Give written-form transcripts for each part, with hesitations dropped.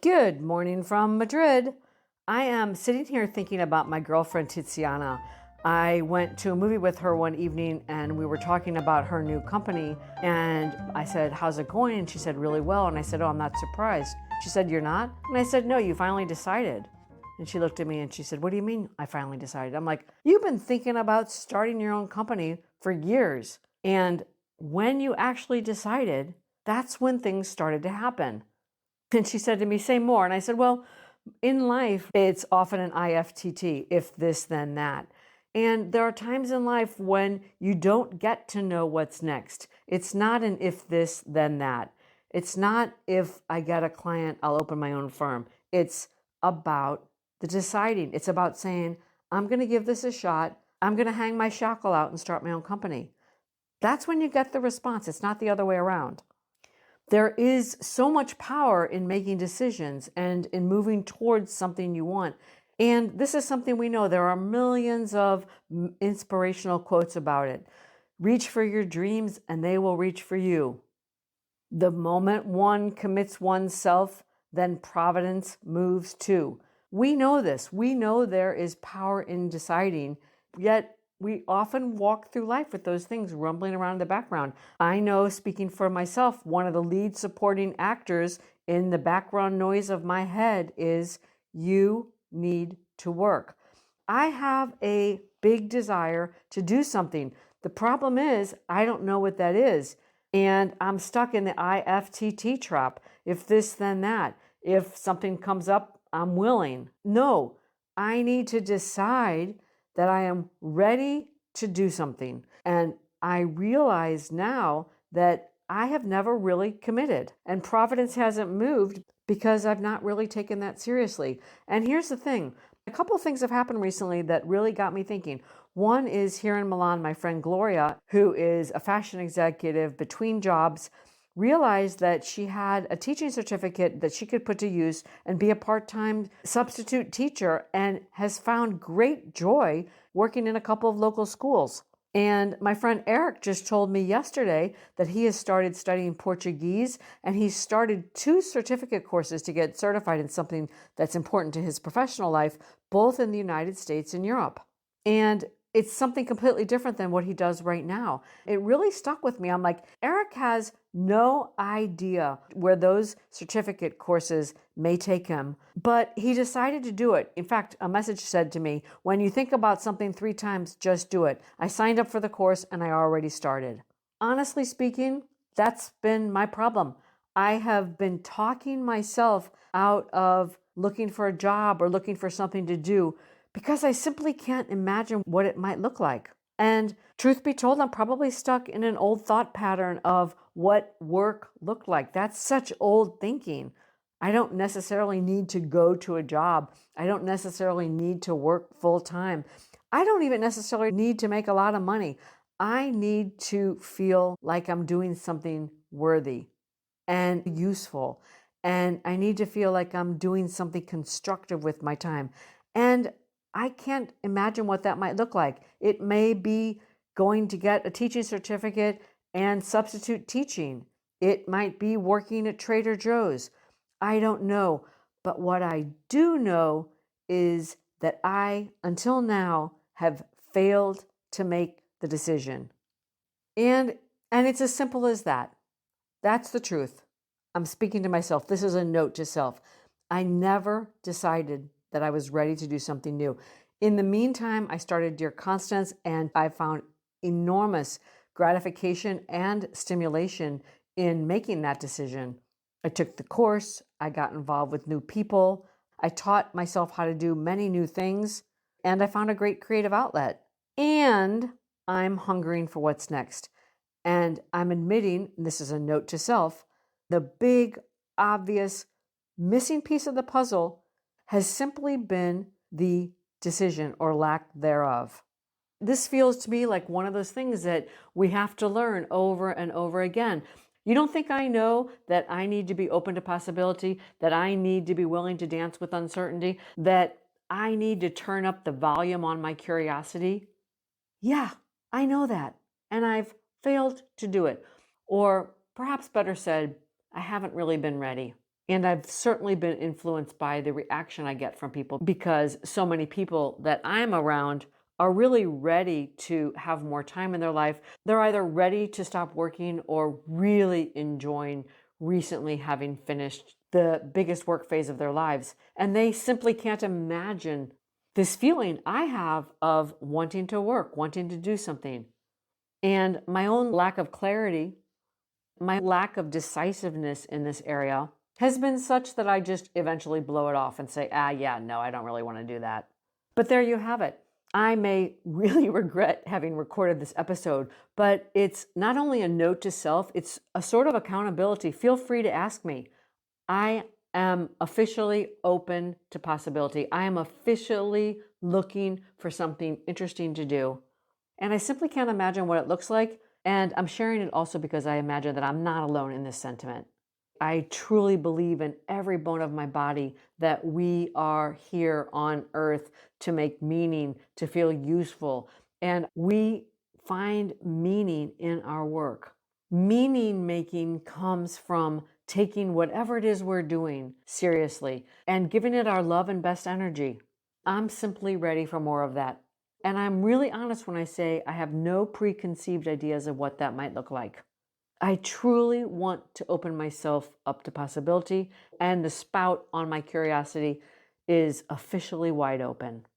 Good morning from Madrid. I am sitting here thinking about my girlfriend Tiziana. I went to a movie with her one evening and we were talking about her new company. And I said, "How's it going?" And she said, "Really well." And I said, "Oh, I'm not surprised." She said, "You're not?" And I said, "No, you finally decided." And she looked at me and she said, "What do you mean I finally decided?" I'm like, "You've been thinking about starting your own company for years. And when you actually decided, that's when things started to happen." And she said to me, "Say more." And I said, "Well, in life, it's often an IFTT, if this, then that. And there are times in life when you don't get to know what's next. It's not an if this, then that. It's not if I get a client, I'll open my own firm. It's about the deciding. It's about saying, I'm going to give this a shot. I'm going to hang my shackle out and start my own company. That's when you get the response. It's not the other way around. There is so much power in making decisions and in moving towards something you want. And this is something we know. There are millions of inspirational quotes about it. Reach for your dreams and they will reach for you. The moment one commits oneself, then providence moves too. We know this. We know there is power in deciding, yet we often walk through life with those things rumbling around in the background. I know, speaking for myself, one of the lead supporting actors in the background noise of my head is you need to work. I have a big desire to do something. The problem is I don't know what that is. And I'm stuck in the IFTT trap. If this, then that. If something comes up, I'm willing. No, I need to decide that I am ready to do something. And I realize now that I have never really committed. And Providence hasn't moved because I've not really taken that seriously. And here's the thing. A couple of things have happened recently that really got me thinking. One is here in Milan, my friend Gloria, who is a fashion executive between jobs, realized that she had a teaching certificate that she could put to use and be a part-time substitute teacher and has found great joy working in a couple of local schools. And my friend Eric just told me yesterday that he has started studying Portuguese and he's started 2 certificate courses to get certified in something that's important to his professional life, both in the United States and Europe. And it's something completely different than what he does right now. It really stuck with me. I'm like, Eric has no idea where those certificate courses may take him, but he decided to do it. In fact, a message said to me, when you think about something 3 times, just do it. I signed up for the course and I already started. Honestly speaking, that's been my problem. I have been talking myself out of looking for a job or looking for something to do because I simply can't imagine what it might look like. And truth be told, I'm probably stuck in an old thought pattern of what work looked like. That's such old thinking. I don't necessarily need to go to a job. I don't necessarily need to work full time. I don't even necessarily need to make a lot of money. I need to feel like I'm doing something worthy and useful. And I need to feel like I'm doing something constructive with my time. And I can't imagine what that might look like. It may be going to get a teaching certificate and substitute teaching. It might be working at Trader Joe's. I don't know. But what I do know is that I, until now, have failed to make the decision. And it's as simple as that. That's the truth. I'm speaking to myself. This is a note to self. I never decided that I was ready to do something new. In the meantime, I started Dear Constance and I found enormous gratification and stimulation in making that decision. I took the course, I got involved with new people, I taught myself how to do many new things, and I found a great creative outlet. And I'm hungering for what's next. And I'm admitting, and this is a note to self, the big, obvious, missing piece of the puzzle has simply been the decision or lack thereof. This feels to me like one of those things that we have to learn over and over again. You don't think I know that I need to be open to possibility, that I need to be willing to dance with uncertainty, that I need to turn up the volume on my curiosity? Yeah, I know that. And I've failed to do it. Or perhaps better said, I haven't really been ready. And I've certainly been influenced by the reaction I get from people because so many people that I'm around are really ready to have more time in their life. They're either ready to stop working or really enjoying recently having finished the biggest work phase of their lives. And they simply can't imagine this feeling I have of wanting to work, wanting to do something. And my own lack of clarity, my lack of decisiveness in this area has been such that I just eventually blow it off and say, yeah, no, I don't really want to do that. But there you have it. I may really regret having recorded this episode, but it's not only a note to self, it's a sort of accountability. Feel free to ask me. I am officially open to possibility. I am officially looking for something interesting to do. And I simply can't imagine what it looks like. And I'm sharing it also because I imagine that I'm not alone in this sentiment. I truly believe in every bone of my body that we are here on earth to make meaning, to feel useful. And we find meaning in our work. Meaning making comes from taking whatever it is we're doing seriously and giving it our love and best energy. I'm simply ready for more of that. And I'm really honest when I say I have no preconceived ideas of what that might look like. I truly want to open myself up to possibility, and the spout on my curiosity is officially wide open.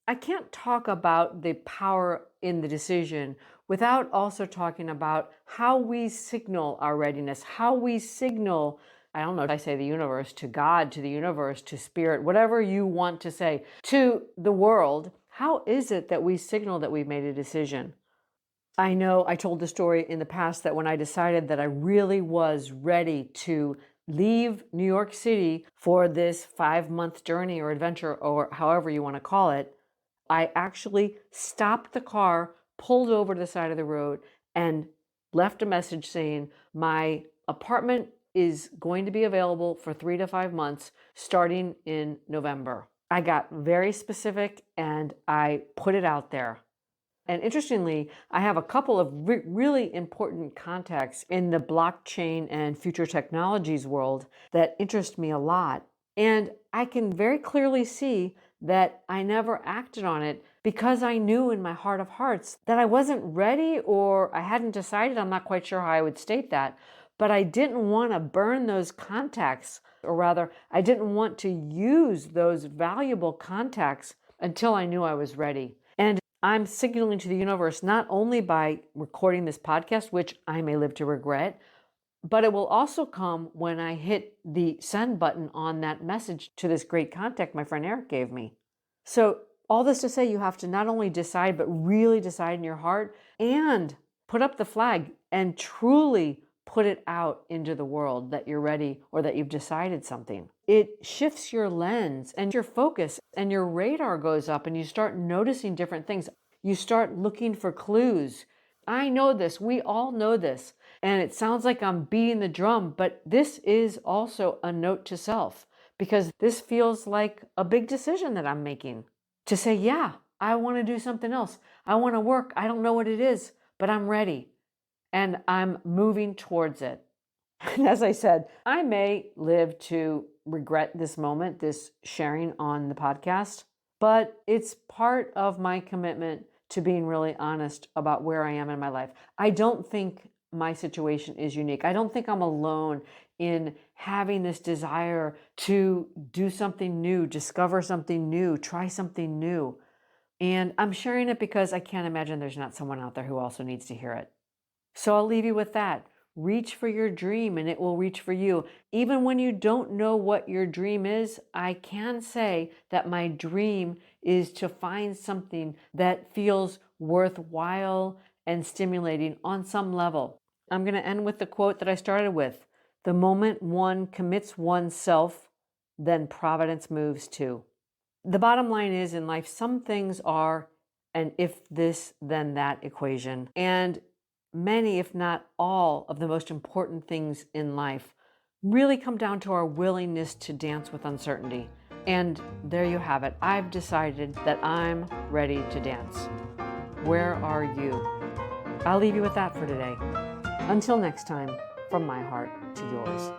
I can't talk about the power in the decision without also talking about how we signal our readiness, how we signal, I don't know, I say the universe, to God, to the universe, to spirit, whatever you want to say, to the world. How is it that we signal that we've made a decision? I know I told the story in the past that when I decided that I really was ready to leave New York City for this 5-month journey or adventure, or however you want to call it, I actually stopped the car, pulled over to the side of the road, and left a message saying, my apartment is going to be available for 3 to 5 months starting in November. I got very specific and I put it out there. And interestingly, I have a couple of really important contacts in the blockchain and future technologies world that interest me a lot. And I can very clearly see that I never acted on it because I knew in my heart of hearts that I wasn't ready, or I hadn't decided. I'm not quite sure how I would state that. But I didn't want to burn those contacts, or rather, I didn't want to use those valuable contacts until I knew I was ready. And I'm signaling to the universe not only by recording this podcast, which I may live to regret, but it will also come when I hit the send button on that message to this great contact my friend Eric gave me. So all this to say, you have to not only decide, but really decide in your heart and put up the flag and truly put it out into the world that you're ready or that you've decided something. It shifts your lens and your focus, and your radar goes up and you start noticing different things. You start looking for clues. I know this. We all know this. And it sounds like I'm beating the drum, but this is also a note to self, because this feels like a big decision that I'm making to say, yeah, I want to do something else. I want to work. I don't know what it is, but I'm ready. And I'm moving towards it. And as I said, I may live to regret this moment, this sharing on the podcast, but it's part of my commitment to being really honest about where I am in my life. I don't think my situation is unique. I don't think I'm alone in having this desire to do something new, discover something new, try something new. And I'm sharing it because I can't imagine there's not someone out there who also needs to hear it. So I'll leave you with that. Reach for your dream and it will reach for you. Even when you don't know what your dream is, I can say that my dream is to find something that feels worthwhile and stimulating on some level. I'm going to end with the quote that I started with. The moment one commits oneself, then providence moves too. The bottom line is, in life, some things are an if this, then that equation. And many, if not all, of the most important things in life really come down to our willingness to dance with uncertainty. And there you have it. I've decided that I'm ready to dance. Where are you? I'll leave you with that for today. Until next time, from my heart to yours.